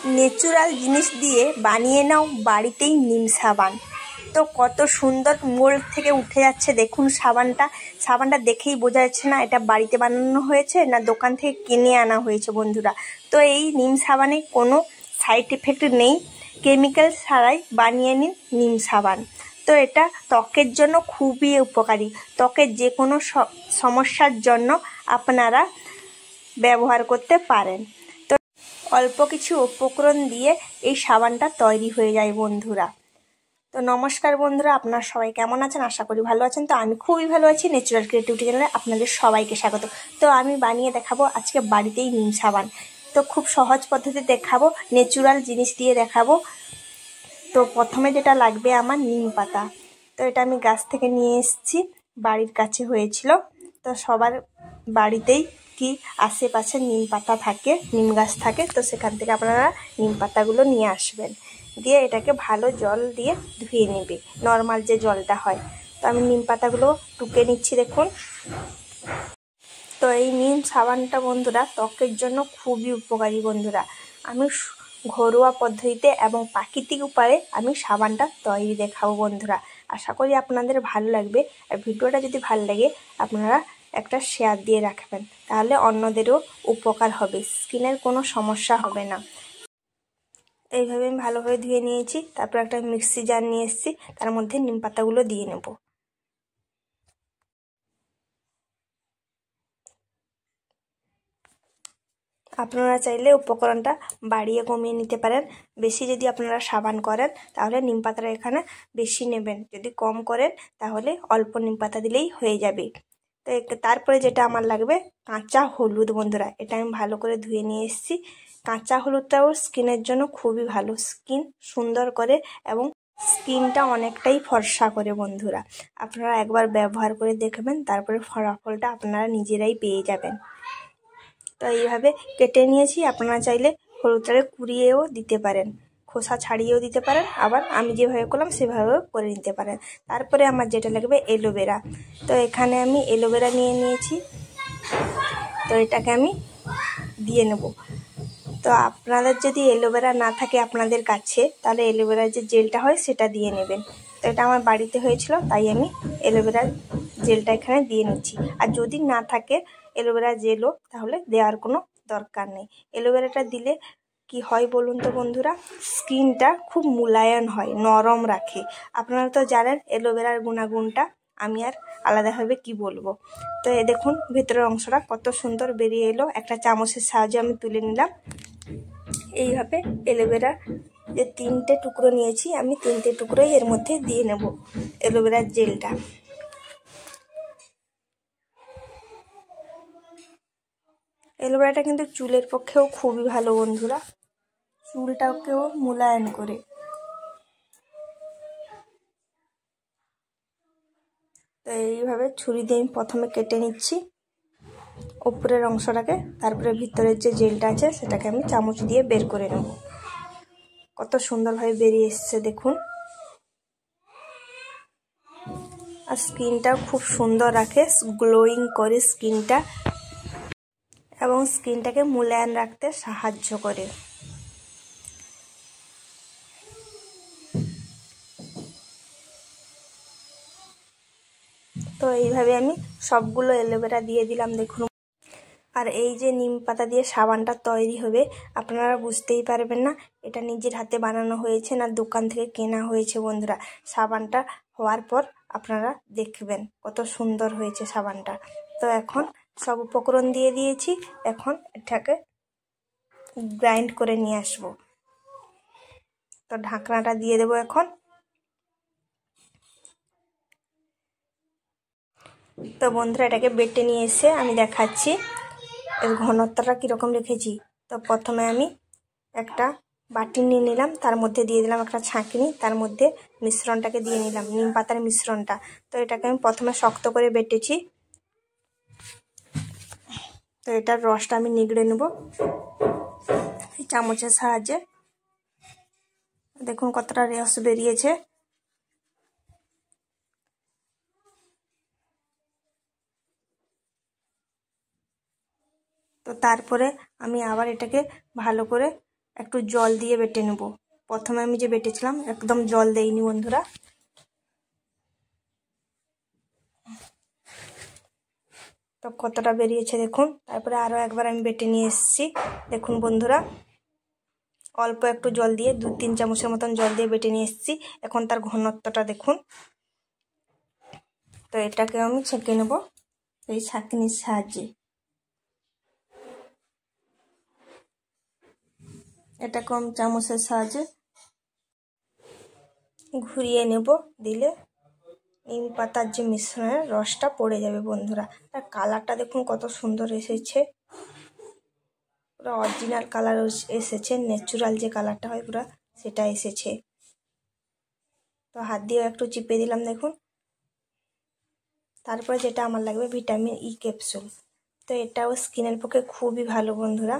Natural জিনিস দিয়ে বানিয়ে নাও বাড়িতেই নিম সাবান। তো কত সুন্দর মোল্ড থেকে উঠে যাচ্ছে দেখুন সাবানটা দেখেই বোঝা যাচ্ছে না এটা বাড়িতে বানানো হয়েছে না দোকান থেকে কিনে আনা হয়েছে বন্ধুরা। তো এই নিম সাবানে কোনো সাইড এফেক্ট নেই, কেমিক্যাল ছাড়াই বানিয়ে নিন নিম সাবান। তো এটা ত্বকের জন্য খুবই উপকারী, ত্বকের যে কোনো সমস্যার জন্য আপনারা ব্যবহার করতে পারেন। তো অল্প কিছু উপকরণ দিয়ে এই সাবানটা তৈরি হয়ে যায় বন্ধুরা। তো নমস্কার বন্ধুরা, আপনারা সবাই কেমন আছেন? আশা করি ভালো আছেন। তো আমি খুবই ভালো আছি। ন্যাচারাল ক্রিয়েটিভিটি চ্যানেলে আপনাদের সবাইকে স্বাগত। তো আমি বানিয়ে দেখাবো আজকে বাড়িতেই নিম সাবান। তো খুব সহজ পদ্ধতি দেখাবো, ন্যাচারাল জিনিস দিয়ে দেখাবো। তো প্রথমে যেটা লাগবে আমার নিম পাতা। তো এটা আমি গাছ থেকে নিয়ে এসেছি, বাড়ির কাছে হয়েছিল। তো সবার বাড়িতেই কি আশেপাশে নিম পাতা থাকে, নিম গাছ থাকে। তো সেখান থেকে আপনারা নিম পাতাগুলো নিয়ে আসবেন, দিয়ে এটাকে ভালো জল দিয়ে ধুয়ে নেবে, নর্মাল যে জলটা হয়। তো আমি নিম পাতাগুলো টুকে নিচ্ছি দেখুন। তো এই নিম সাবানটা বন্ধুরা ত্বকের জন্য খুবই উপকারী বন্ধুরা। আমি ঘরোয়া পদ্ধতিতে এবং প্রাকৃতিক উপায়ে আমি সাবানটা তৈরি দেখাবো বন্ধুরা। আশা করি আপনাদের ভালো লাগবে। আর ভিডিওটা যদি ভালো লাগে আপনারা একটা শেয়ার দিয়ে রাখবেন, তাহলে অন্যদেরও উপকার হবে, স্কিনের কোনো সমস্যা হবে না। এইভাবে আমি ভালোভাবে ধুয়ে নিয়েছি। তারপর একটা মিক্সি জার নিয়ে এসেছি, তার মধ্যে নিম পাতাগুলো দিয়ে নেব। আপনারা চাইলে উপকরণটা বাড়িয়ে কমিয়ে নিতে পারেন। বেশি যদি আপনারা সাবান করেন তাহলে নিম পাতাটা এখানে বেশি নেবেন, যদি কম করেন তাহলে অল্প নিম পাতা দিলেই হয়ে যাবে। তো তারপরে যেটা আমার লাগবে কাঁচা হলুদ বন্ধুরা। এটা আমি ভালো করে ধুয়ে নিয়ে এসেছি। কাঁচা হলুদটাও স্কিনের জন্য খুবই ভালো, স্কিন সুন্দর করে এবং স্কিনটা অনেকটাই ফর্সা করে বন্ধুরা। আপনারা একবার ব্যবহার করে দেখবেন, তারপরে ফলাফলটা আপনারা নিজেরাই পেয়ে যাবেন। তো এইভাবে কেটে নিয়েছি। আপনারা চাইলে হলুদটাকে কুড়িয়েও দিতে পারেন, খোসা ছাড়িয়েও দিতে পারেন, আবার আমি যেভাবে করলাম সেভাবেও করে নিতে পারেন। তারপরে আমার যেটা লাগবে অ্যালোভেরা। তো এখানে আমি অ্যালোভেরা নিয়ে নিয়েছি। তো এটাকে আমি দিয়ে নেব। তো আপনাদের যদি অ্যালোভেরা না থাকে আপনাদের কাছে, তাহলে অ্যালোভেরার যে জেলটা হয় সেটা দিয়ে নেবেন। তো এটা আমার বাড়িতে হয়েছিল, তাই আমি অ্যালোভেরার জেলটা এখানে দিয়ে নিচ্ছি। আর যদি না থাকে অ্যালোভেরা জেলও, তাহলে দেওয়ার কোনো দরকার নেই। অ্যালোভেরাটা দিলে কি হয় বলুন তো বন্ধুরা, স্কিনটা খুব মোলায়েম হয়, নরম রাখে। আপনারা তো জানেন অ্যালোভেরার গুণাগুণটা, আমি আর আলাদাভাবে কি বলবো। তো এই দেখুন ভেতরের অংশটা কত সুন্দর বেরিয়ে এলো। একটা চামচের সাহায্যে আমি তুলে নিলাম। এইভাবে অ্যালোভেরা যে 3টে টুকরো নিয়েছি, আমি 3টে টুকরোই এর মধ্যে দিয়ে নেব অ্যালোভেরার জেলটা। অ্যালোভেরাটা কিন্তু চুলের পক্ষেও খুবই ভালো বন্ধুরা, চুলটাকেও মোলায়েম করে। তো এইভাবে ছুরি দিয়ে আমি প্রথমে কেটে নিচ্ছি উপরের অংশটাকে, তারপরে ভিতরের যে জেলটা আছে সেটাকে আমি চামচ দিয়ে বের করে নেব। কত সুন্দরভাবে বেরিয়ে এসছে দেখুন। আর স্কিনটা খুব সুন্দর রাখে, গ্লোয়িং করে স্কিনটা, এবং স্কিনটাকে মোলায়েম রাখতে সাহায্য করে। তো এইভাবে আমি সবগুলো অ্যালোভেরা দিয়ে দিলাম দেখুন। আর এই যে নিম পাতা দিয়ে সাবানটা তৈরি হবে, আপনারা বুঝতেই পারবেন না এটা নিজের হাতে বানানো হয়েছে না দোকান থেকে কেনা হয়েছে বন্ধুরা। সাবানটা হওয়ার পর আপনারা দেখবেন কত সুন্দর হয়েছে সাবানটা। তো এখন সব উপকরণ দিয়ে দিয়েছি, এখন এটাকে গ্রাইন্ড করে নিয়ে আসবো। তো ঢাকনাটা দিয়ে দেবো এখন। তো বন্ধুরা এটাকে বেটে নিয়ে এসে আমি দেখাচ্ছি এর ঘনত্বটা কীরকম রেখেছি। তো প্রথমে আমি একটা বাটি নিয়ে নিলাম, তার মধ্যে দিয়ে দিলাম একটা ছাঁকনি, তার মধ্যে মিশ্রণটাকে দিয়ে নিলাম, নিম পাতার মিশ্রণটা। তো এটাকে আমি প্রথমে শক্ত করে বেটেছি। তো এটার রসটা আমি নিগড়ে নেব চামচের সাহায্যে। দেখুন কতটা রস বেরিয়েছে। তো তারপরে আমি আবার এটাকে ভালো করে একটু জল দিয়ে বেটে নেব। প্রথমে আমি যে বেটেছিলাম একদম জল দেইনি বন্ধুরা। তো কতটা বেরিয়েছে দেখুন। তারপরে আরও একবার আমি বেটে নিয়ে এসেছি। দেখুন বন্ধুরা, অল্প একটু জল দিয়ে 2-3 চামচের মতন জল দিয়ে বেটে নিয়ে এসেছি। এখন তার ঘনত্বটা দেখুন। তো এটাকে আমি ছেঁকে নেব এই ছাঁকনির সাহায্যে। এটাকে আমি চামচের সাহায্যে ঘুরিয়ে নেব, দিলে নিম পাতার যে মিশ্রণের রসটা পড়ে যাবে বন্ধুরা। তার কালারটা দেখুন কত সুন্দর এসেছে, পুরো অরিজিনাল কালার এসেছে, ন্যাচারাল যে কালারটা হয় পুরো সেটা এসেছে। তো হাত দিয়ে একটু চিপে দিলাম দেখুন। তারপরে যেটা আমার লাগবে ভিটামিন ই ক্যাপসুল। তো এটাও স্কিনের পক্ষে খুবই ভালো বন্ধুরা।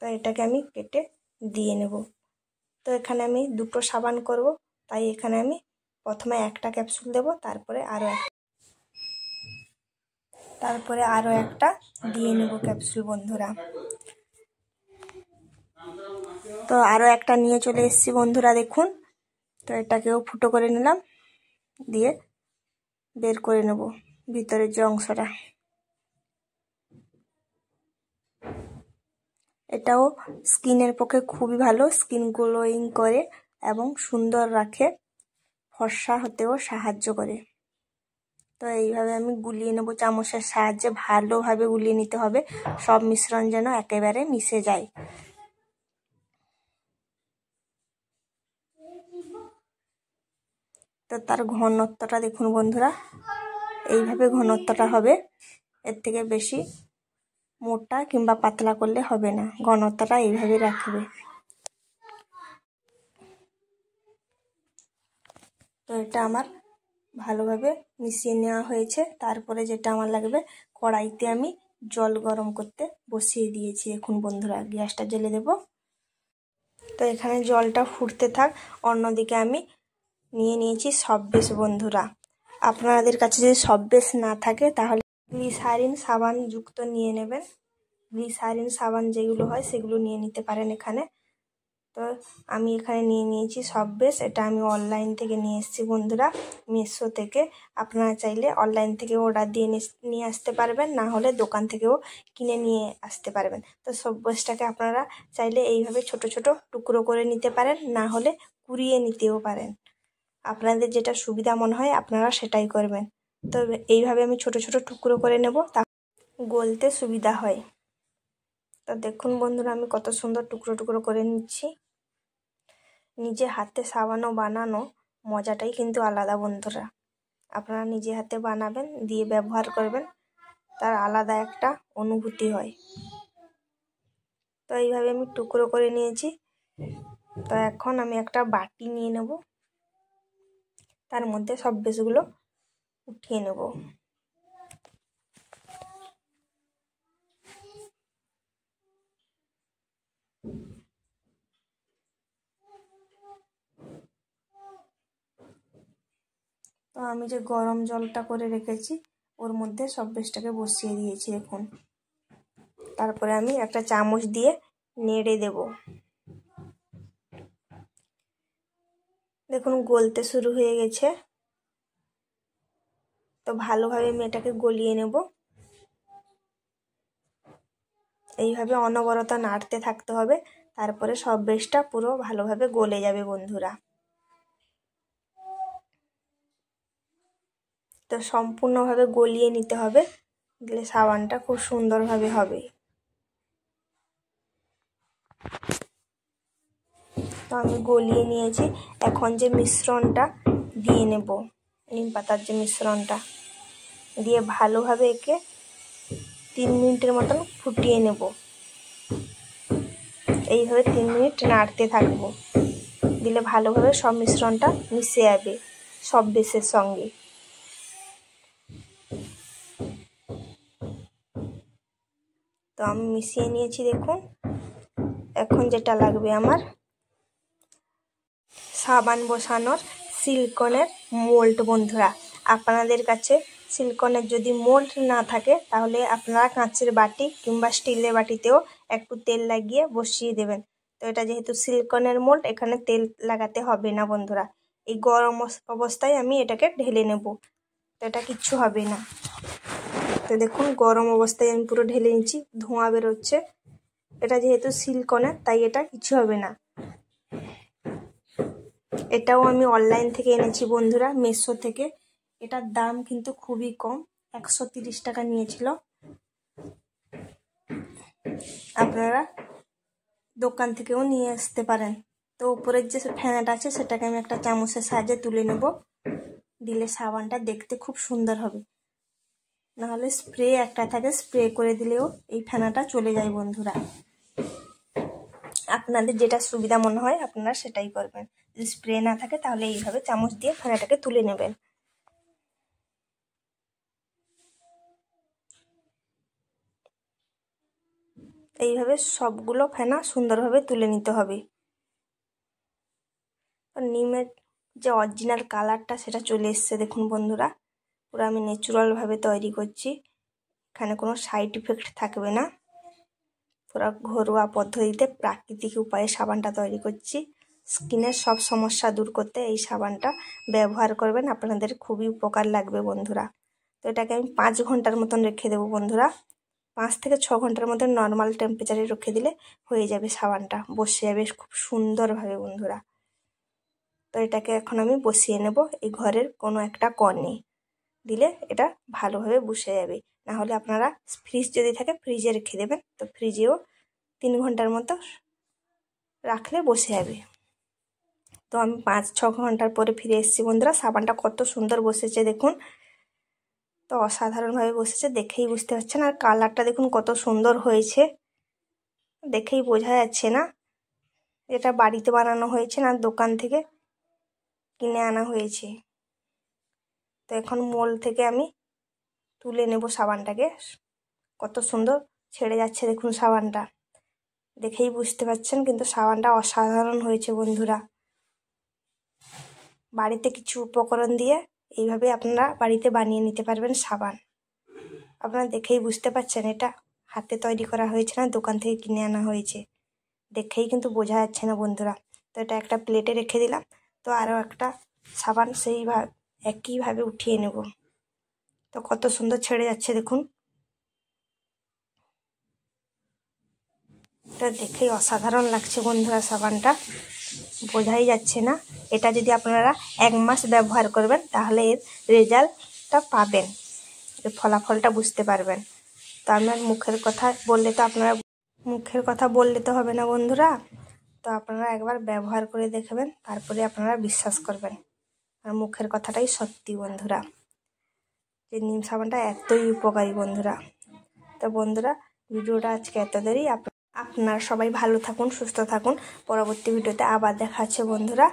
তো এটাকে আমি কেটে দিয়ে নেব। তো এখানে আমি 2টো সাবান করব, তাই এখানে আমি প্রথমে একটা ক্যাপসুল দেব, তারপরে আরও একটা দিয়ে নেব ক্যাপসুল বন্ধুরা। তো আরও একটা নিয়ে চলে এসেছি বন্ধুরা দেখুন। তো এটাকেও ফুটো করে নিলাম, দিয়ে বের করে নেব ভিতরের যে অংশটা। এটাও স্কিনের পক্ষে খুবই ভালো, স্কিন গ্লোয়িং করে এবং সুন্দর রাখে, ফর্সা হতেও সাহায্য করে। তো এইভাবে আমি গুলিয়ে নেব চামচের সাহায্যে, ভালোভাবে গুলিয়ে নিতে হবে, সব মিশ্রণ যেন একেবারে মিশে যায়। তো তার ঘনত্বটা দেখুন বন্ধুরা, এইভাবে ঘনত্বটা হবে, এর থেকে বেশি মোটা কিংবা পাতলা করলে হবে না, ঘনত্বটা এইভাবে রাখবে। তো এটা আমার ভালোভাবে মিশিয়ে নেওয়া হয়েছে। তারপরে যেটা আমার লাগবে, কড়াইতে আমি জল গরম করতে বসিয়ে দিয়েছি। এখন বন্ধুরা গ্যাসটা জ্বেলে দেব। তো এখানে জলটা ফুটতে থাক, অন্যদিকে আমি নিয়ে নিয়েছি সববেশ বন্ধুরা। আপনাদের কাছে যদি সববেশ না থাকে তাহলে গ্লিসারিন সাবান যুক্ত নিয়ে নেবেন। গ্লিসারিন সাবান যেগুলো হয় সেগুলো নিয়ে নিতে পারেন এখানে। তো আমি এখানে নিয়ে নিয়েছি সববেশ। এটা আমি অনলাইন থেকে নিয়ে এসেছি বন্ধুরা, মিশো থেকে। আপনারা চাইলে অনলাইন থেকে অর্ডার দিয়ে নিয়ে আসতে পারবেন, না হলে দোকান থেকেও কিনে নিয়ে আসতে পারবেন। তো সববেশটাকে আপনারা চাইলে এইভাবে ছোট ছোট টুকরো করে নিতে পারেন, না হলে কুড়িয়ে নিতেও পারেন। আপনাদের যেটা সুবিধা মনে হয় আপনারা সেটাই করবেন। তো এইভাবে আমি ছোট ছোট টুকরো করে নেব, তা গলতে সুবিধা হয়। তো দেখুন বন্ধুরা আমি কত সুন্দর টুকরো টুকরো করে নিচ্ছি। নিজে হাতে সাবানো বানানো মজাটাই কিন্তু আলাদা বন্ধুরা। আপনারা নিজে হাতে বানাবেন, দিয়ে ব্যবহার করবেন, তার আলাদা একটা অনুভূতি হয়। তো এইভাবে আমি টুকরো করে নিয়েছি। তো এখন আমি একটা বাটি নিয়ে নেব, তার মধ্যে সব বেশগুলো উঠিয়ে নেব। তো আমি যে গরম জলটা করে রেখেছি ওর মধ্যে সব বেশটাকে বসিয়ে দিয়েছি এখন। তারপরে আমি একটা চামচ দিয়ে নেড়ে দেব। দেখুন গলতে শুরু হয়ে গেছে। তো ভালোভাবে আমি এটাকে গলিয়ে নেব। এইভাবে অনবরত নাড়তে থাকতে হবে, তারপরে সব বেশটা পুরো ভালোভাবে গলে যাবে বন্ধুরা। তো সম্পূর্ণভাবে গলিয়ে নিতে হবে, দিলে সাবানটা খুব সুন্দরভাবে হবে। তো আমি গলিয়ে নিয়েছি। এখন যে মিশ্রণটা দিয়ে নেব, নিম পাতার যে মিশ্রণটা দিয়ে ভালোভাবে একে 3 মিনিটের মতন ফুটিয়ে নেব। এইভাবে 3 মিনিট নাড়তে থাকবো, দিলে ভালোভাবে সব মিশ্রণটা মিশে যাবে সব বেশের সঙ্গে। তো আমি মিশিয়ে নিয়েছি দেখুন। এখন যেটা লাগবে আমার, সাবান বসানোর সিলিকনের মোল্ড বন্ধুরা। আপনাদের কাছে সিলিকনের যদি মোল্ড না থাকে তাহলে আপনারা কাঁচের বাটি কিংবা স্টিলের বাটিতেও একটু তেল লাগিয়ে বসিয়ে দেবেন। তো এটা যেহেতু সিলিকনের মোল্ড, এখানে তেল লাগাতে হবে না বন্ধুরা। এই গরম অবস্থায় আমি এটাকে ঢেলে নেব, তো এটা কিচ্ছু হবে না। তো দেখুন গরম অবস্থায় আমি পুরো ঢেলে নিচ্ছি, ধোঁয়া বেরোচ্ছে। এটা যেহেতু সিলিকনের তাই এটা কিছু হবে না। এটাও আমি অনলাইন থেকে এনেছি বন্ধুরা, মিশো থেকে। এটার দাম কিন্তু খুবই কম, 130 টাকা নিয়েছিল। আপনারা দোকান থেকেও নিয়ে আসতে পারেন। তো উপরের যে ফেনাটা আছে সেটাকে আমি একটা চামচের সাহায্যে তুলে নেব, দিলে সাবানটা দেখতে খুব সুন্দর হবে। নাহলে স্প্রে একটা থাকে, স্প্রে করে দিলেও এই ফেনাটা চলে যায় বন্ধুরা। আপনাদের যেটা সুবিধা মনে হয় আপনারা সেটাই করবেন। যদি স্প্রে না থাকে তাহলে এইভাবে চামচ দিয়ে ফেনাটাকে তুলে নেবেন। এইভাবে সবগুলো ফেনা সুন্দরভাবে তুলে নিতে হবে। নিমের যে অরিজিনাল কালারটা সেটা চলে এসছে দেখুন বন্ধুরা। পুরো আমি ন্যাচারালভাবে তৈরি করছি, এখানে কোনো সাইড ইফেক্ট থাকবে না। পুরো ঘরোয়া পদ্ধতিতে প্রাকৃতিক উপায়ে সাবানটা তৈরি করছি। স্কিনের সব সমস্যা দূর করতে এই সাবানটা ব্যবহার করবেন, আপনাদের খুবই উপকার লাগবে বন্ধুরা। তো এটাকে আমি 5 ঘন্টার মতন রেখে দেবো বন্ধুরা। 5 থেকে 6 ঘন্টার মধ্যে নর্মাল টেম্পারেচারে রেখে দিলে হয়ে যাবে, সাবানটা বসে যাবে খুব সুন্দরভাবে বন্ধুরা। তো এটাকে এখন আমি বসিয়ে নেব এই ঘরের কোনো একটা কোণে, দিলে এটা ভালোভাবে বসে যাবে। না হলে আপনারা ফ্রিজ যদি থাকে ফ্রিজে রেখে দেবেন, তো ফ্রিজেও 3 ঘন্টার মতো রাখলে বসে যাবে। তো আমি 5-6 ঘন্টার পরে ফিরে এসেছি বন্ধুরা। সাবানটা কত সুন্দর বসেছে দেখুন, তো অসাধারণভাবে বসেছে, দেখেই বুঝতে পারছেন। আর কালারটা দেখুন কত সুন্দর হয়েছে, দেখেই বোঝা যাচ্ছে না এটা বাড়িতে বানানো হয়েছে না দোকান থেকে কিনে আনা হয়েছে। তো এখন মোল থেকে আমি তুলে নেব সাবানটাকে। কত সুন্দর ছেড়ে যাচ্ছে দেখুন সাবানটা, দেখেই বুঝতে পারছেন। কিন্তু সাবানটা অসাধারণ হয়েছে বন্ধুরা। বাড়িতে কিছু উপকরণ দিয়ে এইভাবে আপনারা বাড়িতে বানিয়ে নিতে পারবেন সাবান। আপনারা দেখেই বুঝতে পারছেন এটা হাতে তৈরি করা হয়েছে না দোকান থেকে কিনে আনা হয়েছে, দেখেই কিন্তু বোঝা যাচ্ছে না বন্ধুরা। তো এটা একটা প্লেটে রেখে দিলাম। তো আরও একটা সাবান সেইভাবে একইভাবে উঠিয়ে নেব। তো কত সুন্দর ছেড়ে যাচ্ছে দেখুন, এটা দেখেই অসাধারণ লাগছে বন্ধুরা। সাবানটা বোঝাই যাচ্ছে না। এটা যদি আপনারা 1 মাস ব্যবহার করবেন তাহলে এর রেজাল্টটা পাবেন, এর ফলাফলটা বুঝতে পারবেন। তো আমার মুখের কথা বললে তো হবে না বন্ধুরা। তো আপনারা একবার ব্যবহার করে দেখবেন, তারপরে আপনারা বিশ্বাস করবেন। আর মুখের কথাটাই সত্যি বন্ধুরা, যে নিম সাবানটা এতই উপকারী বন্ধুরা। তো বন্ধুরা ভিডিওটা আজকে এত দেরি। আপনারা সবাই ভালো থাকুন, সুস্থ থাকুন। পরবর্তী ভিডিওতে আবার দেখা হচ্ছে বন্ধুরা।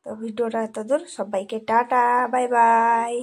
তো ভিডিওটা এত দূর, সবাইকে টাটা, বাই বাই।